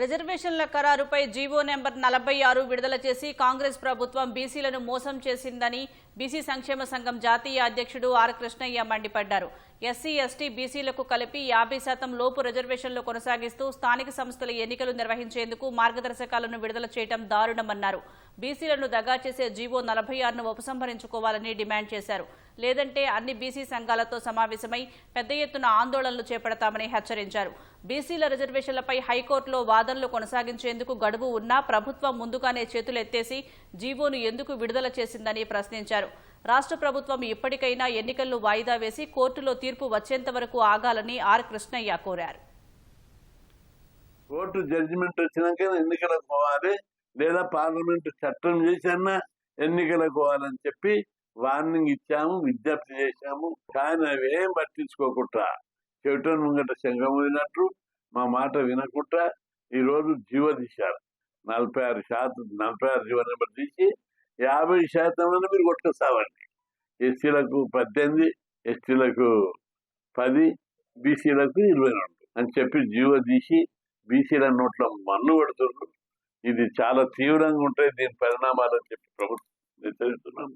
రిజర్వేషన్ల ఖరారుపై GO number 46 విడుదల చేసి కాంగ్రెస్ ప్రభుత్వం బీసీలను మోసం చేసిందని బీసీ సంక్షేమ సంఘం జాతీయ అధ్యక్షుడు ఆర్ కృష్ణయ్య మండిపడ్డారు. ఎస్సీ ఎస్టీ బీసీలకు కలిపి 50% లోపు రిజర్వేషన్లు కొనసాగిస్తూ స్థానిక సంస్థల ఎన్నికలు నిర్వహించేందుకు మార్గదర్శకాలను విడుదల చేయడం దారుణమన్నారు. బీసీలను దగా చేసే జీవో 46ను ఉపసంహరించుకోవాలని డిమాండ్ చేశారు. లేదంటే అన్ని బీసీ సంఘాలతో సమావేశమై పెద్ద ఎత్తున ఆందోళనలు చేపడతామని హెచ్చరించారు. బీసీల రిజర్వేషన్లపై హైకోర్టులో వాదనలు కొనసాగించేందుకు గడువు ఉన్నా ప్రభుత్వం ముందుగానే చేతులెత్తేసి జీవోను ఎందుకు విడుదల చేసిందని ప్రశ్నించారు. రాష్ట్ర ప్రభుత్వం ఇప్పటికైనా ఎన్నికలను వాయిదా వేసి కోర్టులో తీర్పు వచ్చేంత వరకు ఆగాలని ఆర్ కృష్ణయ్య కోరారు. కోర్టు జడ్జిమెంట్ వచ్చినాక ఎన్నికలకు పోవాలి, లేదా పార్లమెంటు చట్టం చేసన్నా ఎన్నికలకు పోవాలని చెప్పి వార్నింగ్ ఇచ్చాము, విజ్ఞప్తి చేశాము. కానీ అవి ఏం పట్టించుకోకుండా చెవిటను ముంగట శంఖం పోయినట్టు మా మాట వినకుండా ఈరోజు జీవో తీశారు. 46 జీవో నెంబర్ తీసి 50% మీరు కొట్టుకొస్తామండి. ఎస్సీలకు 18, ఎస్టీలకు 10, బీసీలకు 22 అని చెప్పి జీవో తీసి బీసీల నోట్ల మన్ను పెడుతున్నారు. ఇది చాలా తీవ్రంగా ఉంటాయి దీని పరిణామాలని చెప్పి ప్రభుత్వం హెచ్చరిస్తున్నాం.